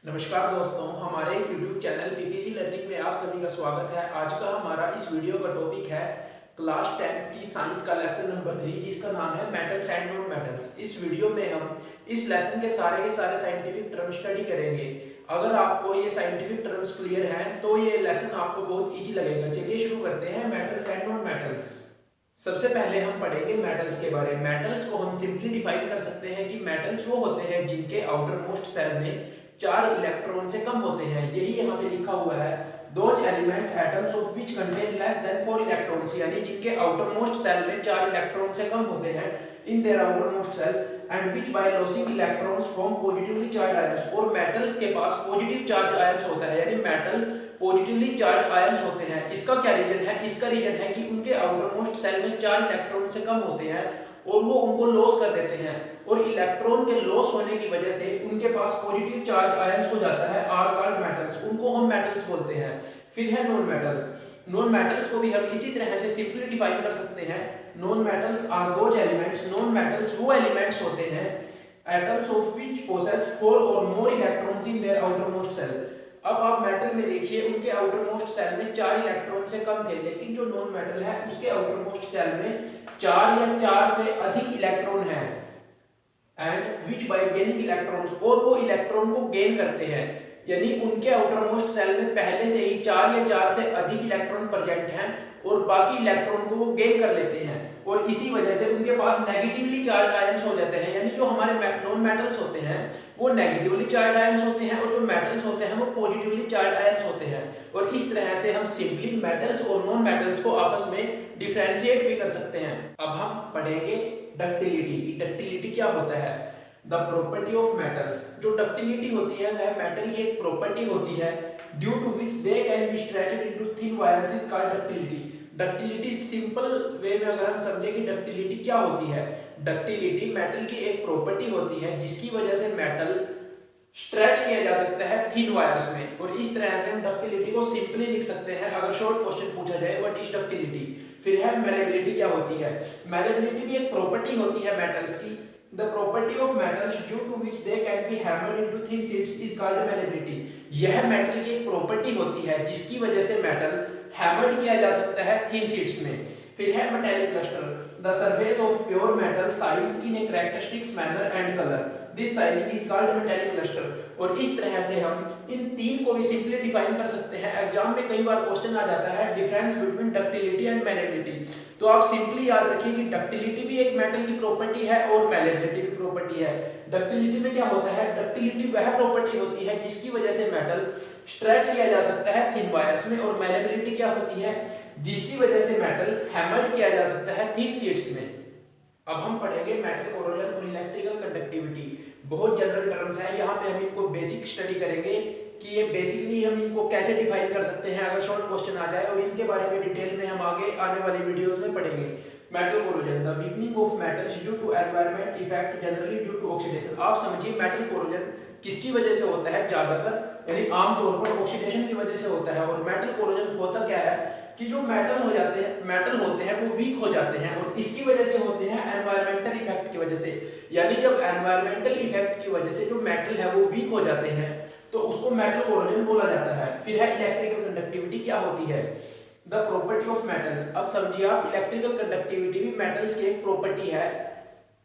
नमस्कार दोस्तों, हमारे इस यूट्यूब चैनल पीपीसी लर्निंग में आप सभी का स्वागत है। आज का हमारा इस वीडियो का टॉपिक है क्लास 10th की साइंस का लेसन नंबर 3 जिसका नाम है मेटल्स एंड नॉन मेटल्स। इस वीडियो में हम इस लेसन के सारे साइंटिफिक टर्म स्टडी करेंगे। अगर आपको ये साइंटिफिक टर्म्स क्लियर हैं तो ये लेसन आपको बहुत ईजी लगेगा। चलिए शुरू करते हैं मेटल्स एंड नॉन मेटल्स। सबसे पहले हम पढ़ेंगे मेटल्स के बारे में। मेटल्स को हम सिंपली डिफाइन कर सकते हैं कि मेटल्स वो होते हैं जिनके आउटर मोस्ट सेल में 4 इलेक्ट्रॉन से कम होते हैं। यही यहाँ पे लिखा हुआ है, those element atoms of which contain less than 4 electrons, यानी जिनके आउटर मोस्ट सेल में 4 इलेक्ट्रॉन से कम होते हैं in their outer most shell and which by losing electrons form positively charge ions. और मेटल्स के पास पॉजिटिव चार्ज आयंस होता है, यानी मेटल पॉजिटिवली चार्ज आयंस होते हैं। इसका क्या रीजन है? इसका रीजन है कि उनके आउटर मोस्ट सेल में 4 इलेक्ट्रॉन से कम होते हैं और वो उनको लॉस कर देते हैं, और इलेक्ट्रॉन के लॉस होने की वजह से उनके पास पॉजिटिव चार्ज आयंस हो जाता है, आर कॉल्ड मेटल्स। उनको हम मेटल्स बोलते हैं। फिर है नॉन मेटल्स। नॉन मेटल्स को भी हम इसी तरह से सिंपली डिफाइन कर सकते हैं। Non metals are those elements, non metals वो एलिमेंट्स होते हैं एटम्स ऑफ व्हिच पोसेस 4 और more electrons in their outer most shell. अब आप मेटल में देखिए, उनके आउटर मोस्ट सेल में 4 इलेक्ट्रॉन से कम थे, लेकिन जो नॉन मेटल है उसके आउटर मोस्ट सेल में 4 या 4 से अधिक इलेक्ट्रॉन है and which bye gaining electrons, और वो इलेक्ट्रॉन को गेन करते हैं, यानी उनके आउटर मोस्ट सेल में पहले से ही 4 या 4 से अधिक इलेक्ट्रॉन प्रेजेंट हैं और बाकी इलेक्ट्रॉन को वो गेन कर लेते हैं, और इसी वजह से उनके पास नेगेटिवली चार्ज आयंस हो जाते हैं। यानी जो हमारे नॉन मेटल्स होते हैं वो नेगेटिवली चार्ज आयंस होते हैं और जो मेटल्स होते हैं वो पॉजिटिवली चार्ज आयंस होते हैं। और इस तरह से हम सिंपली मेटल्स और नॉन मेटल्स को आपस में डिफरेंशिएट भी कर सकते हैं। अब हम पढ़ेंगे डक्टिलिटी। डक्टिलिटी क्या होता है? The property of metals. जो डक्टिलिटी होती है वह मेटल की एक प्रॉपर्टी होती है due to which they can be stretched into thin wires is called ductility. Ductility simple way में अगर हम समझे कि डक्टिलिटी क्या होती है, डक्टिलिटी मेटल की एक प्रॉपर्टी होती है जिसकी वजह से मेटल स्ट्रेच किया जा सकता है थिन वायर्स में, और इस तरह से हम डक्टिलिटी को सिंपली लिख सकते हैं अगर शॉर्ट क्वेश्चन पूछा जाए व्हाट इज डक्टिलिटी। फिर है मैलेबिलिटी। क्या होती है? मैलेबिलिटी भी एक प्रॉपर्टी होती है मेटल्स की। The property of metals due to which they can be hammered into thin sheets is called malleability। यह मेटल की एक प्रॉपर्टी होती है जिसकी वजह से मेटल हैमर्ड किया जा सकता है थिन शीट्स में। फिर है metallic lustre. The surface of pure metal shines in a characteristic manner and color. This shining is called metallic luster। और इस तरह से हम इन तीन को भी सिंपली डिफाइन कर सकते हैं। एग्जाम में कई बार क्वेश्चन आ जाता है difference between ductility and malleability, तो आप सिंपली याद रखिए कि डक्टिलिटी भी एक मेटल की प्रॉपर्टी है और मैलेबिलिटी भी प्रॉपर्टी है। डक्टिलिटी में क्या होता है? डक्टिलिटी वह प्रॉपर्टी होती है जिसकी वजह से मेटल स्ट्रेच किया जा सकता है थिन वायर्स में, और मैलेबिलिटी क्या होती है? जिसकी वजह से मेटल हैमर्ड किया जा सकता है थिन शीट्स में। अब हम पढ़ेंगे मेटल कोरोजन और इलेक्ट्रिकल कंडक्टिविटी। बहुत जनरल टर्म्स हैं, यहाँ पे हम इनको बेसिक स्टडी करेंगे कि ये बेसिकली हम इनको कैसे डिफाइन कर सकते हैं अगर शॉर्ट क्वेश्चन आ जाए, और इनके बारे में डिटेल में हम आगे आने वाली वीडियोस में पढ़ेंगे। Metal corrosion, the weakening of metals due to environment effect generally due to oxidation. आप समझिए मेटल कोरोजन किसकी वजह से होता है? ज्यादातर यानी आमतौर पर ऑक्सीडेशन की वजह से होता है। और मेटल कोरोजन होता क्या है कि जो मेटल होते हैं वो वीक हो जाते हैं, और किसकी वजह से होते हैं? एनवायरमेंटल इफेक्ट की वजह से। यानी जब एनवायरमेंटल इफेक्ट की वजह से जो मेटल है वो वीक हो जाते हैं तो उसको मेटल कोरोजन बोला जाता है। फिर है इलेक्ट्रिकल कंडक्टिविटी। क्या होती है? The property of metals. अब समझिए आप, इलेक्ट्रिकल कंडक्टिविटी भी मेटल्स की एक प्रॉपर्टी है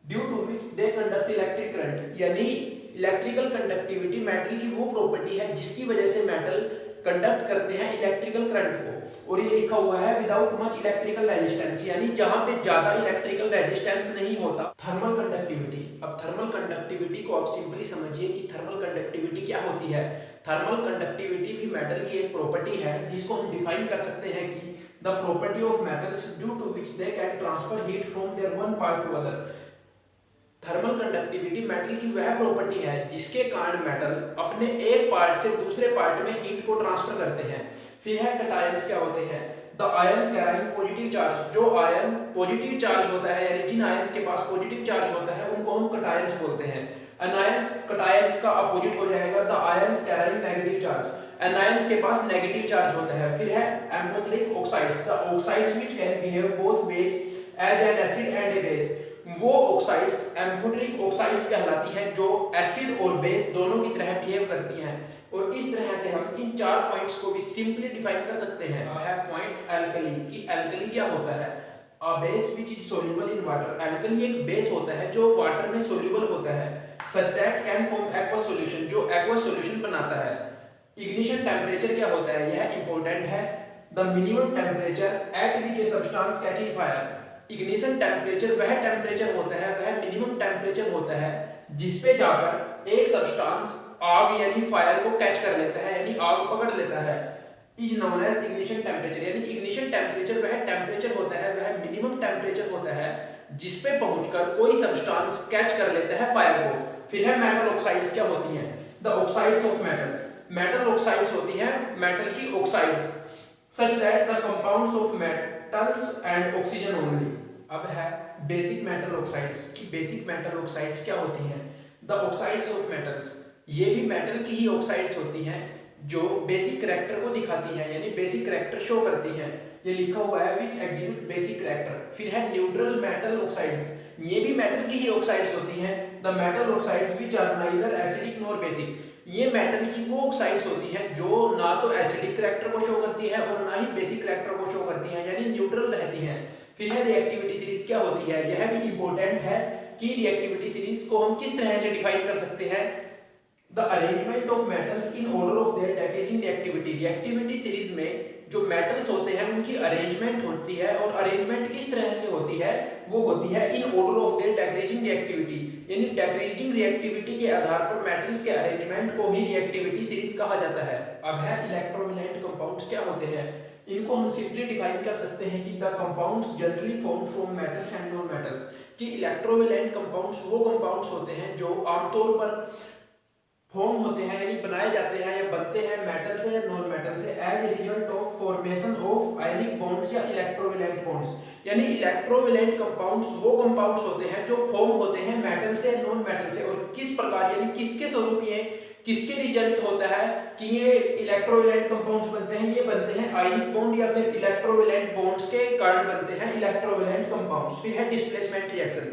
due to which they conduct electric current. यानी इलेक्ट्रिकल कंडक्टिविटी मेटल की वो प्रॉपर्टी है जिसकी वजह से मेटल कंडक्ट करते हैं इलेक्ट्रिकल करंट को। और ये लिखा हुआ है विदाउट मच इलेक्ट्रिकल रेजिस्टेंस, यानी जहां पे ज्यादा इलेक्ट्रिकल रेजिस्टेंस नहीं होता। Thermal conductivity. अब थर्मल कंडक्टिविटी को आप सिंपली समझिए कि थर्मल कंडक्टिविटी क्या होती है। थर्मल कंडक्टिविटी भी मेटल की एक प्रॉपर्टी है जिसको हम डिफाइन कर सकते हैं कि the property of metals due to which they can transfer heat from their one part to other. Thermal conductivity metal की वह प्रॉपर्टी है जिसके कारण मेटल अपने एक पार्ट से दूसरे पार्ट में हीट को ट्रांसफर करते हैं। फिर है कटायंस। क्या होते हैं? The ions carrying positive charge. जो आयन पॉजिटिव चार्ज होता है, यानी जिन आयंस के पास पॉजिटिव चार्ज होता है उनको हम कटायंस बोलते हैं। अनायंस कटायंस का अपोजिट हो जाएगा the ions carrying negative charge. Anions के पास नेगेटिव चार्ज होता है। फिर है amphoteric oxides. The oxides which can behave both base as an acid and a base. वो ऑक्साइड्स एम्फोटेरिक ऑक्साइड्स कहलाती हैं जो एसिड और बेस दोनों की तरह बिहेव करती हैं। और इस तरह से हम इन 4 पॉइंट्स को भी सिंपली डिफाइन कर सकते हैं। अब है पॉइंट एल्कली कि एल्कली क्या होता है। A base which is soluble in water. Alkali एक बेस होता है जो वाटर में सोल्यूबल होता है, such that can form aqueous solution, जो एक्वस सॉल्यूशन बनाता है। इग्निशन टेम्परेचर क्या होता है, यह इंपॉर्टेंट है। The minimum temperature at which a substance catching fire. Ignition temperature वह टेम्परेचर होता है, वह मिनिमम टेम्परेचर होता है जिस पे जाकर एक सब्सटेंस आग यानी फायर को कैच कर लेता है, यानी आग पकड़ लेता है। Is known as ignition temperature. यानी इग्निशन टेम्परेचर वह टेम्परेचर होता है, वह मिनिमम टेम्परेचर होता है जिस पे पहुंचकर कोई सब्सटेंस कैच कर लेता है फायर को। फिर है मेटल ऑक्साइड्स क्या होती हैं। The oxides of metals. Metal oxides होती हैं मेटल की oxides, such that the compounds of metals and oxygen only. अब है बेसिक मेटल ऑक्साइड्स की बेसिक मेटल ऑक्साइड्स क्या होती हैं। द ऑक्साइड्स ऑफ मेटल्स, ये भी मेटल की ही ऑक्साइड्स होती हैं जो बेसिक करैक्टर को दिखाती हैं, यानी बेसिक करैक्टर शो करती हैं। ये लिखा हुआ है विच एग्जीक्यूट बेसिक करैक्टर। फिर है न्यूट्रल मेटल ऑक्साइड्स, ये भी मेटल की ही ऑक्साइड्स होती हैं। The metal oxides which are neither acidic nor basic. ये मेटल की वो ऑक्साइड्स होती हैं जो ना तो एसिडिक करैक्टर को शो करती है और ना ही बेसिक करैक्टर को शो करती हैं, यानी न्यूट्रल रहती हैं। फिर है रिएक्टिविटी सीरीज क्या होती है। यह भी इंपॉर्टेंट है कि रिएक्टिविटी सीरीज को हम किस तरह से डिफाइन कर सकते हैं। The arrangement of metals in order of their decreasing reactivity. Reactivity series में जो मेटल्स होते हैं उनकी अरेंजमेंट होती है, और अरेंजमेंट किस तरह से होती है, वो होती है in order of their decreasing reactivity. यानी डिक्रीजिंग रिएक्टिविटी के आधार पर मेटल्स के अरेंजमेंट को ही रिएक्टिविटी सीरीज कहा जाता है। अब है इलेक्ट्रोवैलेंट कंपाउंड्स क्या होते हैं। इनको हम सिंपली डिफाइन कर सकते हैं कि the compounds generally formed from metals and non metals. कि इलेक्ट्रोवैलेंट कंपाउंड्स वो कंपाउंड्स होते हैं जो आमतौर पर फॉर्म होते हैं, यानी बनाए जाते हैं या बनते हैं मेटल से या नॉन मेटल से as a result of formation of ionic bonds या इलेक्ट्रोवैलेंट बॉन्ड्स। यानी इलेक्ट्रोवैलेंट कंपाउंड्स वो कंपाउंड्स होते हैं जो फॉर्म होते हैं मेटल से नॉन मेटल से। और किस प्रकार, यानी किसके स्वरूप, ये किसके रिजल्ट होता है कि ये इलेक्ट्रोवैलेंट कंपाउंड्स बनते हैं। ये बनते हैं आयनिक बॉन्ड या फिर इलेक्ट्रोवैलेंट बॉन्ड्स के कारण बनते हैं इलेक्ट्रोवैलेंट कंपाउंड्स। फिर है डिस्प्लेसमेंट रिएक्शन।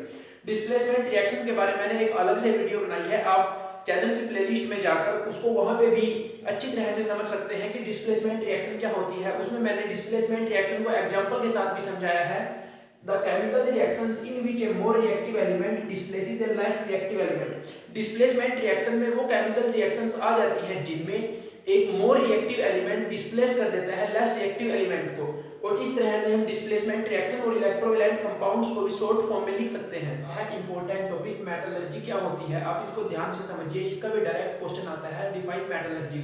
डिस्प्लेसमेंट रिएक्शन के बारे में मैंने एक अलग से वीडियो बनाई है, आप चैनल की प्लेलिस्ट में जाकर उसको वहां पे भी अच्छी तरह से समझ सकते हैं कि डिस्प्लेसमेंट रिएक्शन क्या होती है। उसमें मैंने डिस्प्लेसमेंट रिएक्शन को एग्जांपल के साथ भी समझाया है। The chemical reactions in which A more reactive element displaces A less reactive element. Displacement reaction में वो केमिकल रिएक्शंस आ जाती हैं जिनमें एक मोर रिएक्टिव एलिमेंट डिस्प्लेस कर देता है लेस रिएक्टिव एलिमेंट को। और इस तरह से हम डिस्प्लेसमेंट रिएक्शन और इलेक्ट्रोवैलेंट कंपाउंड्स को भी शॉर्ट फॉर्म में लिख सकते हैं। है इंपॉर्टेंट टॉपिक मेटलर्जी क्या होती है, आप इसको ध्यान से समझिए, इसका भी डायरेक्ट क्वेश्चन आता है। Define metallurgy.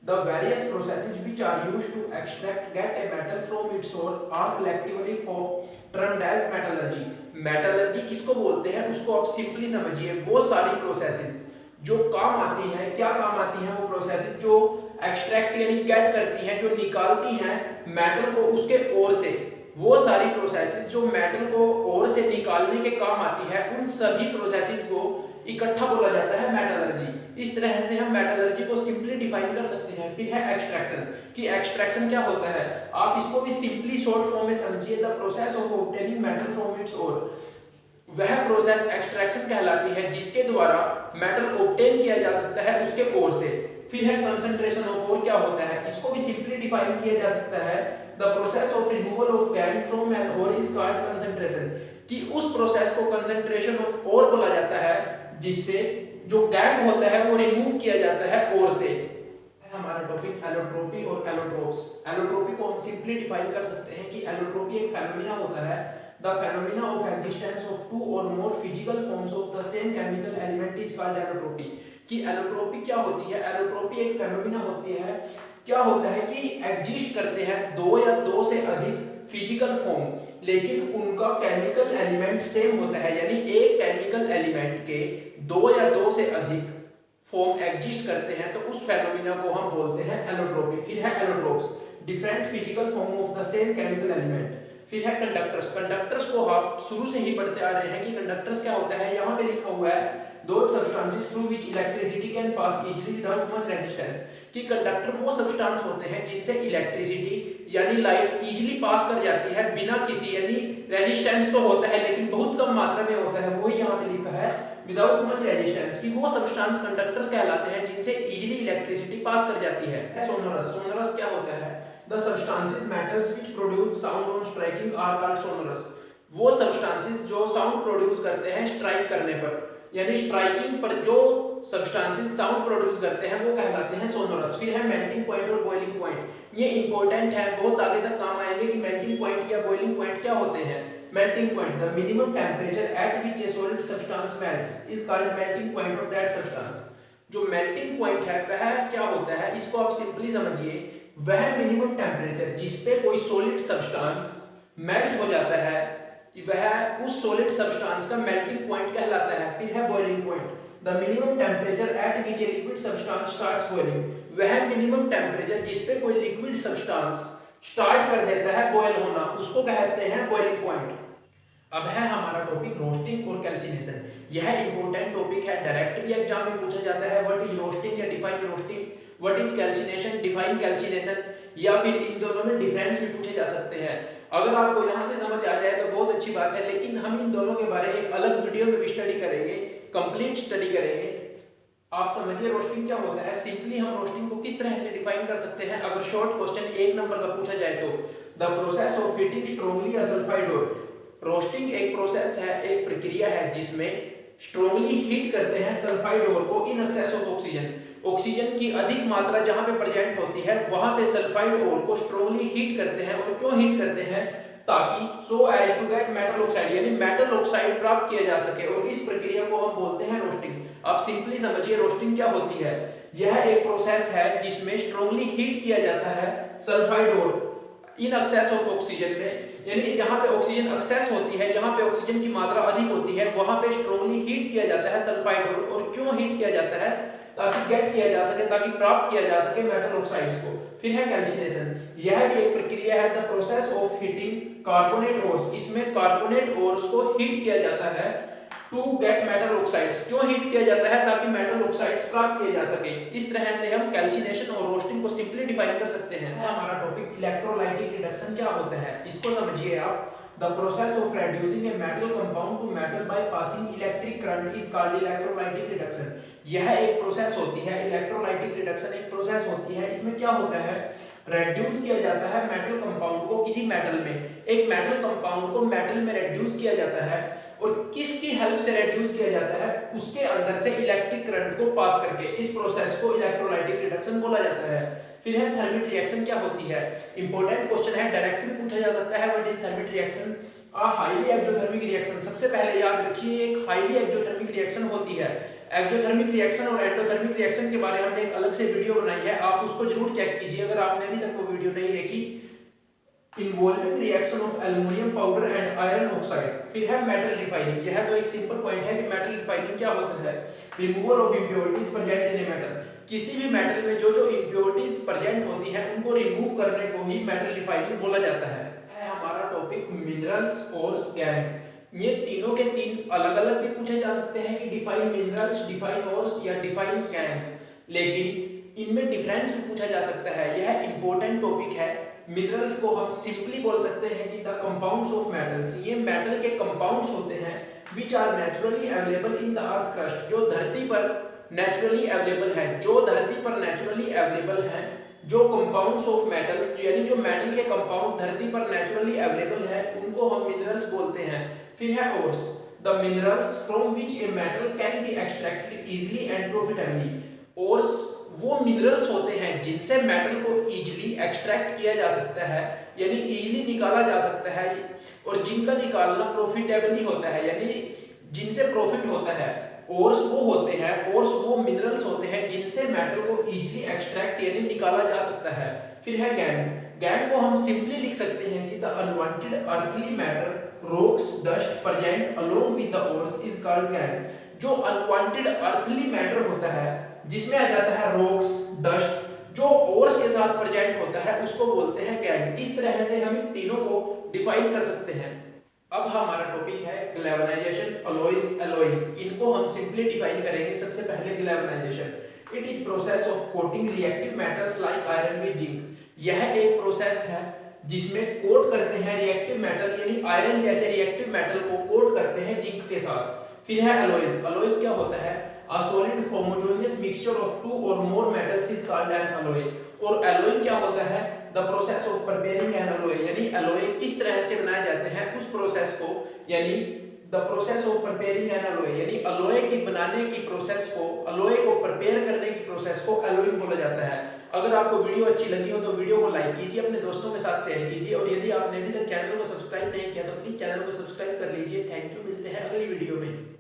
The various processes which are used to extract get a metal from its ore are collectively termed as metallurgy. Metallurgy किसको बोलते हैं उसको आप सिंपली समझिए, वो सारी प्रोसेसेस जो काम आती हैं, क्या काम आती हैं वो प्रोसेसेस जो एक्सट्रैक्ट यानी गेट करती हैं, जो निकालती हैं मेटल को उसके ओर से। वो सारी प्रोसेसेस जो मेटल को ओर से निकालने के काम आती है, उन सभी प्रोसेसेस को इकट्ठा बोला जाता है मेटलर्जी। इस तरह से हम मेटलर्जी को सिंपली डिफाइन कर सकते हैं। फिर है एक्सट्रैक्शन कि एक्सट्रैक्शन क्या होता है, आप इसको भी सिंपली शॉर्ट फॉर्म में समझिए। The process of obtaining metal from its ore. वह प्रोसेस एक्सट्रैक्शन कहलाती है जिसके द्वारा मेटल ऑब्टेन किया जा सकता है उसके ओर से। फिर है कंसंट्रेशन ऑफ ओर क्या होता है, इसको भी सिंपली डिफाइन किया जा सकता है। The process of removal of gangue from an ore is called concentration. कि उस प्रोसेस को कंसंट्रेशन ऑफ ओर बोला जाता है जिससे जो गैंग होता है वो रिमूव किया जाता है ओर से। हमारा टॉपिक एलोट्रोपी और एलोट्रोप्स। एलोट्रोपी को हम सिंपली डिफाइन कर सकते हैं कि एलोट्रोपी एक फेनोमेना होता है। The phenomena of existence of two or more physical forms of the same chemical element is called allotropy। कि एलोट्रोपी क्या होती है, एलोट्रोपी एक फेनोमेना होती है, क्या होता है कि एग्जिस्ट करते हैं दो या दो से अधिक फिजिकल फॉर्म, लेकिन उनका केमिकल एलिमेंट सेम होता है। यानी एक केमिकल एलिमेंट के दो या दो से अधिक फॉर्म एग्जिस्ट करते हैं तो उस फेनोमेना को हम बोलते हैं एलोट्रोपी। फिर है allotropes, different physical form of the same chemical element. फिर है कंडक्टर्स। कंडक्टर्स को आप शुरू से ही पढ़ते आ रहे हैं कि कंडक्टर्स क्या होता है। यहाँ पे लिखा हुआ है those substances through which electricity can pass easily without much resistance, कि कंडक्टर वो सब्सटेंस होते हैं जिनसे इलेक्ट्रिसिटी यानी लाइट इजीली पास कर जाती है बिना किसी यानी रेजिस्टेंस तो होता है लेकिन बहुत कम मात्रा में होता है, वही यहाँ पे लिखा है विदाउट मच रेजिस्टेंस, कि वो सब्सटेंस कंडक्टर्स कहलाते हैं जिनसे इजीली इलेक्ट्रिसिटी पास कर जाती है। सोनोरस, सोनोरस क्या होता है? The substances metals which produce sound on striking are called sonorous, वो सब्सटेंसेस जो साउंड प्रोड्यूस करते हैं स्ट्राइक करने पर, यानी स्ट्राइकिंग पर जो सब्सटेंसेस साउंड प्रोड्यूस करते हैं वो कहलाते हैं सोनोरस। फिर है मेल्टिंग पॉइंट और बॉइलिंग पॉइंट, ये इंपॉर्टेंट है, बहुत आगे तक काम आएंगे कि मेल्टिंग पॉइंट या बॉइलिंग पॉइंट क्या होते हैं। Melting point, the minimum temperature at which A solid substance melts is called melting point of that substance. जो मेल्टिंग पॉइंट है वह क्या होता है, इसको आप सिंपली समझिए, वह मिनिमम टेम्परेचर जिस पे कोई सॉलिड सब्सटेंस मेल्ट हो जाता है वह उस सॉलिड सब्सटेंस का मेल्टिंग पॉइंट कहलाता है। फिर है boiling point, the minimum temperature at which a liquid substance starts boiling, वह मिनिमम टेम्परेचर जिस पे कोई लिक्विड सब्सटेंस स्टार्ट कर देता है बॉयल होना, उसको कहते हैं बॉइलिंग पॉइंट। अब है हमारा टॉपिक रोस्टिंग और कैल्सिनेशन। यह इंपॉर्टेंट टॉपिक है, डायरेक्ट भी एग्जाम में पूछा जाता है, व्हाट इज रोस्टिंग या define roasting, what is calcination, define calcination, या फिर इन दोनों में डिफरेंस भी पूछे जा सकते हैं। अगर आपको यहाँ से समझ आ जाए तो बहुत अच्छी बात है, लेकिन हम इन दोनों के बारे में एक अलग वीडियो में भी स्टडी करेंगे, कंप्लीट स्टडी करेंगे। आप समझिए रोस्टिंग क्या होता है। सिंपली हम रोस्टिंग को किस तरह से डिफाइन कर सकते हैं, अगर शॉर्ट क्वेश्चन 1 नंबर का पूछा जाए तो, the process of heating strongly a sulphide ore. Roasting एक प्रोसेस है, एक प्रक्रिया है जिसमें स्ट्रांगली हीट करते हैं सल्फाइड ओर को इन एक्सेस ऑफ ऑक्सीजन, ऑक्सीजन की अधिक मात्रा जहां पे प्रेजेंट होती है वहां पे सल्फाइड ओर को स्ट्रांगली हीट करते हैं। और क्यों हीट करते हैं? ताकि so as to get metal oxide, यानी मेटल ऑक्साइड प्राप्त किया जा सके, और इस प्रक्रिया को हम बोलते हैं रोस्टिंग। आप सिंपली समझिए रोस्टिंग क्या होती है। यह एक प्रोसेस है जिसमें स्ट्रांगली हीट किया जाता है sulphide ore in excess of oxygen में, यानी जहां पे ऑक्सीजन एक्सेस होती है, जहां पे ऑक्सीजन की मात्रा अधिक होती है वहां पे स्ट्रांगली हीट किया जाता है सल्फाइड ओर। और क्यों हीट किया जाता है? ताकि गेट किया जा सके, ताकि प्राप्त किया जा सके मेटल ऑक्साइड्स को। फिर है कैल्सिनेशन, यह भी एक प्रक्रिया है, the process of heating carbonate ores, इसमें कार्बोनेट ओर्स को हीट किया जाता है टू गेट मेटल ऑक्साइड्स। क्यों हीट किया जाता है? ताकि मेटल ऑक्साइड्स प्राप्त किए जा सके। इस तरह से हम कैल्सिनेशन और रोस्टिंग को सिंपली डिफाइन कर सकते हैं। हमारा टॉपिक इलेक्ट्रोलाइटिक रिडक्शन क्या होता है, इसको समझिए आप। The process of reducing a metal compound to metal by passing electric current is called electrolytic reduction। यह एक प्रोसेस होती है, इलेक्ट्रोलाइटिक रिडक्शन एक प्रोसेस होती है। इसमें क्या होता है? रेड्यूस किया जाता है मेटल कंपाउंड को किसी मेटल में, एक मेटल कंपाउंड को मेटल में रेड्यूस किया जाता है, और किसकी हेल्प से रेड्यूस किया जाता है? उसके अंदर से इलेक्ट्रिक करंट को पास करके। इस प्रोसेस को इलेक्ट्रोलाइटिक रिडक्शन बोला जाता है। फिर है थर्मिक रिएक्शन क्या होती है, इंपॉर्टेंट क्वेश्चन है, डायरेक्ट भी पूछा जा सकता है, what is thermic reaction, highly exothermic reaction. सबसे पहले याद रखिए एक हाईली एक्सोथर्मिक रिएक्शन होती है। एक्सोथर्मिक रिएक्शन और एंडोथर्मिक रिएक्शन के बारे में हमने एक अलग से वीडियो बनाई है, आप उसको जरूर चेक कीजिए अगर आपने अभी तक वो वीडियो नहीं देखी। Involving reaction of aluminium powder and iron oxide. फिर है मेटल रिफाइनिंग, यह तो एक सिंपल पॉइंट है कि मेटल रिफाइनिंग क्या होता है, removal of impurities present in a metal. किसी भी मेटल में जो जो इंप्योरिटीज प्रेजेंट होती हैं उनको रिमूव करने को ही मेटल रिफाइनिंग बोला जाता है। हमारा टॉपिक मिनरल्स और गैंग। ये तीनों के तीन अलग अलग भी पूछे जा सकते हैं कि डिफाइन मिनरल्स, डिफाइन ओर्स या डिफाइन गैंग, लेकिन इनमें डिफरेंस भी पूछा जा सकता है। यह इंपॉर्टेंट टॉपिक है। मिनरल्स को हम सिंपली बोल सकते हैं कि द कंपाउंड्स ऑफ मेटल्स, ये मेटल के कंपाउंड्स होते हैं which are naturally available in the earth crust, जो धरती पर नेचुरली अवेलेबल है, जो धरती पर नेचुरली अवेलेबल है। जो कंपाउंड्स ऑफ मेटल, यानी जो मेटल के कंपाउंड धरती पर नेचुरली अवेलेबल है, उनको हम मिनरल्स बोलते हैं। फिर है ores, the minerals from which a metal can be extracted easily and profitably. Ores वो मिनरल्स होते हैं जिनसे मेटल को इजीली एक्सट्रैक्ट किया जा सकता है, यानी इजीली निकाला जा सकता है, और जिनका निकालना प्रॉफिटेबली होता है, यानी जिनसे प्रॉफिट होता है। ओर्स वो होते हैं, ओर्स वो मिनरल्स होते हैं जिनसे मेटल को इजीली एक्सट्रैक्ट यानी निकाला जा सकता है। फिर है गैंग, गैंग को हम सिंपली लिख सकते हैं कि the unwanted earthly matter, rocks, dust present along with the ores is called gang. जो अनवांटेड अर्थली मैटर होता है जिसमें आ जाता है रॉक्स, डस्ट, जो ओर्स के साथ प्रेजेंट होता है उसको बोलते हैं गैंग। इस तरह से हम इन तीनों को डिफाइन कर सकते हैं। अब हमारा टॉपिक है गैल्वेनाइजेशन, अलॉयज, एलॉइंग। इनको हम सिंपली डिफाइन करेंगे। सबसे पहले galvanisation, it is process of coating reactive metals like iron with zinc. यह एक प्रोसेस है जिसमें कोट करते हैं रिएक्टिव मेटल, यानी आयरन जैसे रिएक्टिव मेटल को कोट करते हैं जिंक के साथ। फिर है अलॉयज। अलॉयज क्या होता है? A solid homogeneous mixture of two or more metals is called an alloy। और alloying क्या होता है? The process of preparing an alloy, यानी alloy किस तरह से बनाए जाते हैं उस प्रोसेस को, यानी the process of preparing an alloy, यानी alloy की बनाने की प्रोसेस को, alloy को प्रिपेयर करने की प्रोसेस को alloying बोला जाता है। अगर आपको वीडियो अच्छी लगी हो तो वीडियो को लाइक कीजिए, अपने दोस्तों के साथ शेयर कीजिए, और यदि आपने अभी तक चैनल को सब्सक्राइब नहीं किया तो प्लीज चैनल को सब्सक्राइब कर लीजिए। थैंक यू, मिलते हैं अगली वीडियो में।